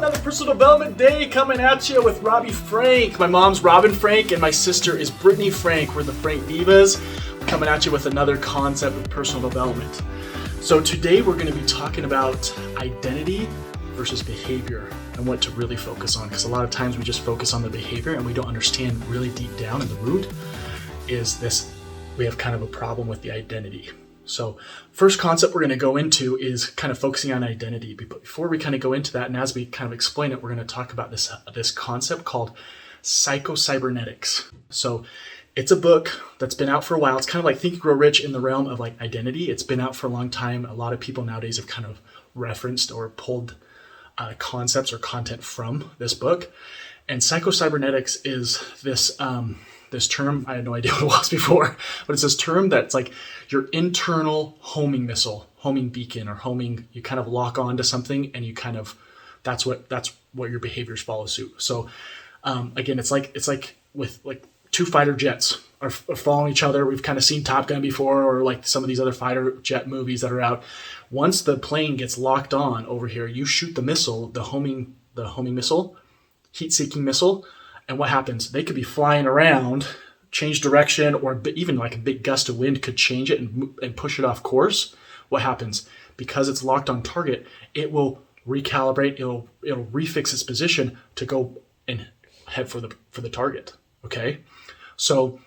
another personal development day coming at you with Robbie Frank. My mom's Robin Frank and my sister is Brittany Frank. We're the Frank Divas. We're coming at you with another concept of personal development. So today we're going to be talking about identity versus behavior and what to really focus on, because a lot of times we just focus on the behavior and we don't understand really deep down in the root is this, we have kind of a problem with the identity. So first concept we're going to go into is kind of focusing on identity. But before we kind of go into that, and as we kind of explain it, we're going to talk about this concept called PsychoCybernetics. So it's a book that's been out for a while. It's kind of like Think and Grow Rich in the realm of like identity. It's been out for a long time. A lot of people nowadays have kind of referenced or pulled concepts or content from this book. And PsychoCybernetics is this term, I had no idea what it was before, but it's this term that's like your internal homing missile, homing beacon, or homing, you kind of lock on to something and you kind of, that's what your behaviors follow suit. So again, it's like with like two fighter jets are following each other. We've kind of seen Top Gun before, or like some of these other fighter jet movies that are out. Once the plane gets locked on over here, you shoot the missile, the homing missile, heat-seeking missile, and what happens? They could be flying around, change direction, or even like a big gust of wind could change it and push it off course. What happens? Because it's locked on target, it will recalibrate, it'll refix its position to go and head for the target. Okay? So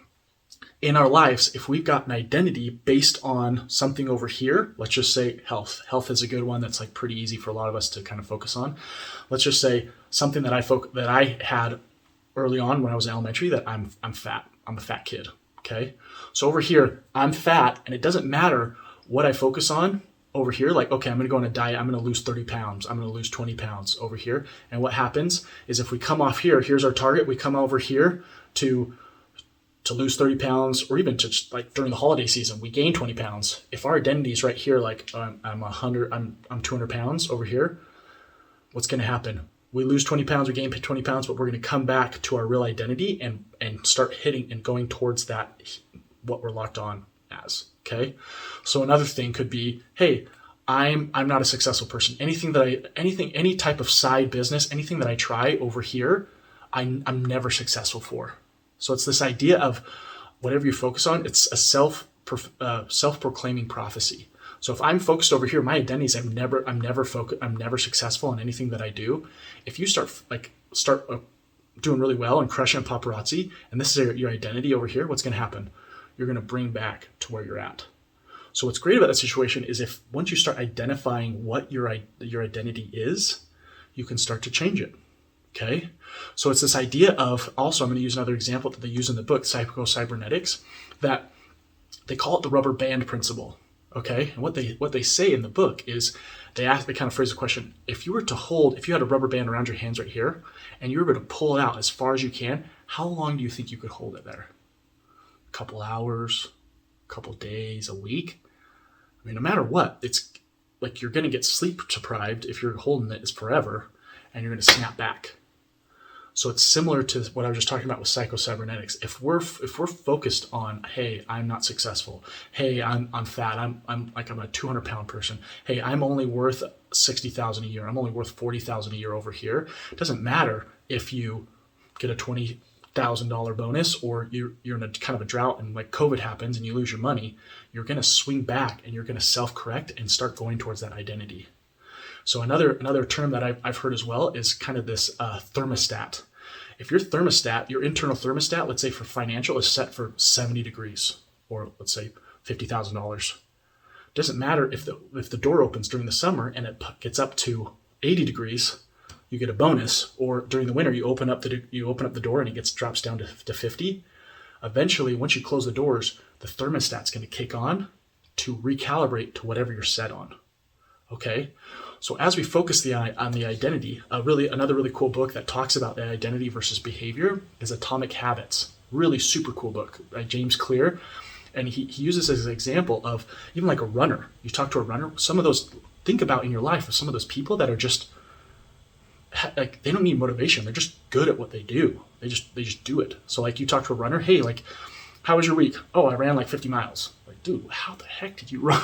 in our lives, if we've got an identity based on something over here, let's just say health. Health is a good one that's like pretty easy for a lot of us to kind of focus on. Let's just say something that I had early on when I was in elementary, that I'm fat. I'm a fat kid. Okay. So over here, I'm fat, and it doesn't matter what I focus on over here. Like, okay, I'm going to go on a diet. I'm going to lose 30 pounds. I'm going to lose 20 pounds over here. And what happens is if we come off here, here's our target. We come over here to lose 30 pounds, or even to just like during the holiday season, we gain 20 pounds. If our identity is right here, like I'm 200 pounds over here, what's going to happen? We lose 20 pounds, we gain 20 pounds, but we're going to come back to our real identity and start hitting and going towards that, what we're locked on as, okay? So another thing could be, hey, I'm not a successful person. Any type of side business, anything that I try over here, I'm never successful for. So it's this idea of whatever you focus on, it's a self-proclaiming prophecy. So if I'm focused over here, my identity is I'm never successful in anything that I do. If you start doing really well and crushing paparazzi, and this is your identity over here, what's going to happen? You're going to bring back to where you're at. So what's great about that situation is if once you start identifying what your identity is, you can start to change it. Okay. So it's this idea of, also I'm going to use another example that they use in the book, PsychoCybernetics, that they call it the rubber band principle. Okay, and what they say in the book is they kind of phrase the question: if you had a rubber band around your hands right here, and you were able to pull it out as far as you can, how long do you think you could hold it there? A couple hours, a couple days, a week? I mean, no matter what, it's like you're going to get sleep deprived if you're holding it forever, and you're going to snap back. So it's similar to what I was just talking about with PsychoCybernetics. If we're focused on, hey, I'm not successful. Hey, I'm fat. I'm a 200 pound person. Hey, I'm only worth 60,000 a year. I'm only worth 40,000 a year over here. It doesn't matter if you get a $20,000 bonus or you're in a kind of a drought and like COVID happens and you lose your money. You're going to swing back and you're going to self-correct and start going towards that identity. So another term that I've heard as well is kind of this thermostat. If your internal thermostat, let's say for financial, is set for 70 degrees, or let's say $50,000, doesn't matter if the door opens during the summer and it gets up to 80 degrees, you get a bonus. Or during the winter, you open up the door and it drops down to 50. Eventually, once you close the doors, the thermostat's going to kick on to recalibrate to whatever you're set on. Okay, so as we focus on the identity, another really cool book that talks about the identity versus behavior is Atomic Habits. Really super cool book by James Clear, and he uses as an example of even like a runner. You talk to a runner, think about in your life of some of those people that are just like, they don't need motivation. They're just good at what they do. They just do it. So like you talk to a runner, hey, like, how was your week? Oh, I ran like 50 miles. Like, dude, how the heck did you run?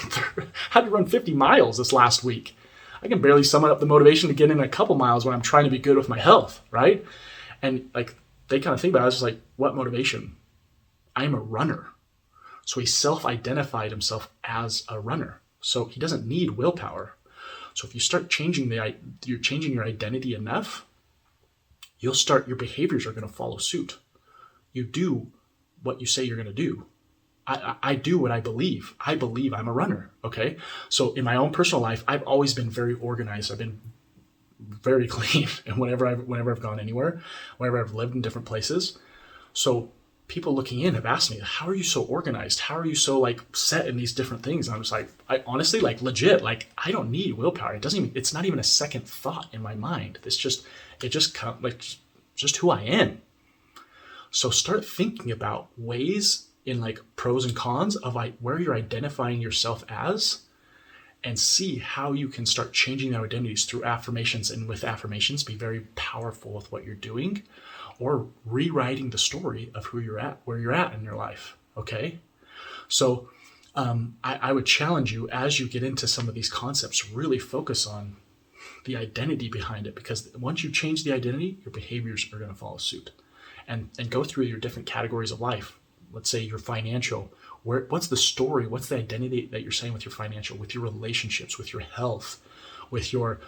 How did you run 50 miles this last week? I can barely summon up the motivation to get in a couple miles when I'm trying to be good with my health, right? And like they kind of think about it, I was just like, what motivation? I'm a runner. So he self-identified himself as a runner. So he doesn't need willpower. So if you start changing your identity enough, your behaviors are going to follow suit. You do what you say you're going to do. I do what I believe. I believe I'm a runner. Okay. So in my own personal life, I've always been very organized. I've been very clean. And whenever I've gone anywhere, whenever I've lived in different places. So people looking in have asked me, how are you so organized? How are you so like set in these different things? And I'm just like, I honestly, like legit, like I don't need willpower. It's not even a second thought in my mind. It just comes like just who I am. So start thinking about ways in like pros and cons of like where you're identifying yourself as, and see how you can start changing their identities through affirmations. And with affirmations, be very powerful with what you're doing, or rewriting the story of who you're at, where you're at in your life. Okay. So I would challenge you, as you get into some of these concepts, really focus on the identity behind it, because once you change the identity, your behaviors are going to follow suit. And go through your different categories of life. Let's say your financial, what's the story? What's the identity that you're saying with your financial, with your relationships, with your health, with your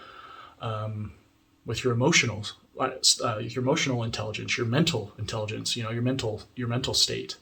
emotional intelligence, your mental intelligence, your mental state.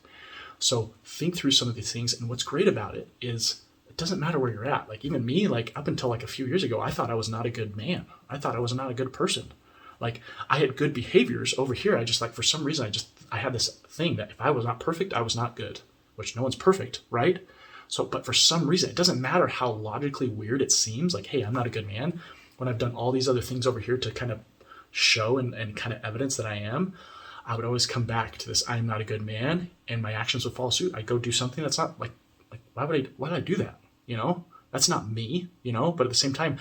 So think through some of these things. And what's great about it is it doesn't matter where you're at. Like even me, like up until like a few years ago, I thought I was not a good man. I thought I was not a good person. Like I had good behaviors over here. I just like, for some reason, I had this thing that if I was not perfect, I was not good, which no one's perfect, right? So, but for some reason, it doesn't matter how logically weird it seems, like, hey, I'm not a good man, when I've done all these other things over here to kind of show and kind of evidence that I am, I would always come back to this, I'm not a good man, and my actions would follow suit. I'd go do something that's not like why would I do that? That's not me, but at the same time,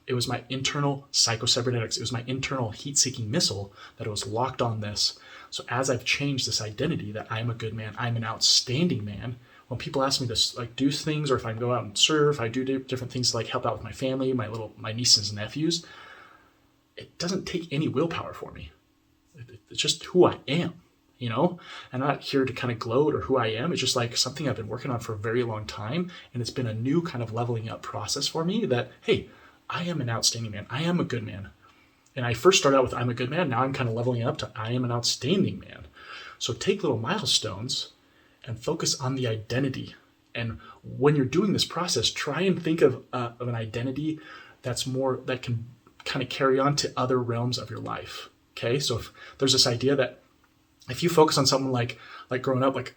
it was my internal PsychoCybernetics. It was my internal heat-seeking missile that it was locked on this. So as I've changed this identity that I'm a good man, I'm an outstanding man, when people ask me to like do things, or if I go out and serve, I do different things to like help out with my family, my nieces and nephews, it doesn't take any willpower for me. It's just who I am, I'm not here to kind of gloat or who I am. It's just like something I've been working on for a very long time. And it's been a new kind of leveling up process for me that, hey, I am an outstanding man. I am a good man. And I first started out with I'm a good man. Now I'm kind of leveling up to I am an outstanding man. So take little milestones and focus on the identity. And when you're doing this process, try and think of an identity that can kind of carry on to other realms of your life. Okay. So if there's this idea that if you focus on something like growing up, like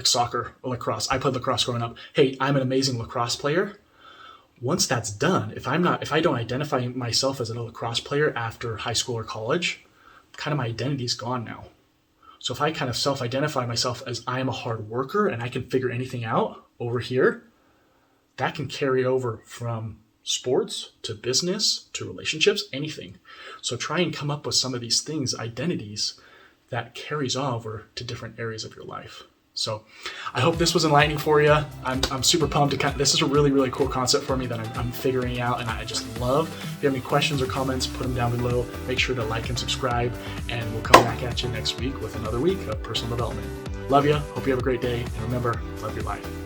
soccer or lacrosse, I played lacrosse growing up. Hey, I'm an amazing lacrosse player. Once that's done, if I don't identify myself as a lacrosse player after high school or college, kind of my identity's gone now. So if I kind of self-identify myself as I am a hard worker and I can figure anything out over here, that can carry over from sports to business to relationships, anything. So try and come up with some of these things, identities, that carries over to different areas of your life. So I hope this was enlightening for you. I'm super pumped this is a really, really cool concept for me that I'm figuring out, and I just love. If you have any questions or comments, put them down below. Make sure to like and subscribe, and we'll come back at you next week with another week of personal development. Love you. Hope you have a great day. And remember, love your life.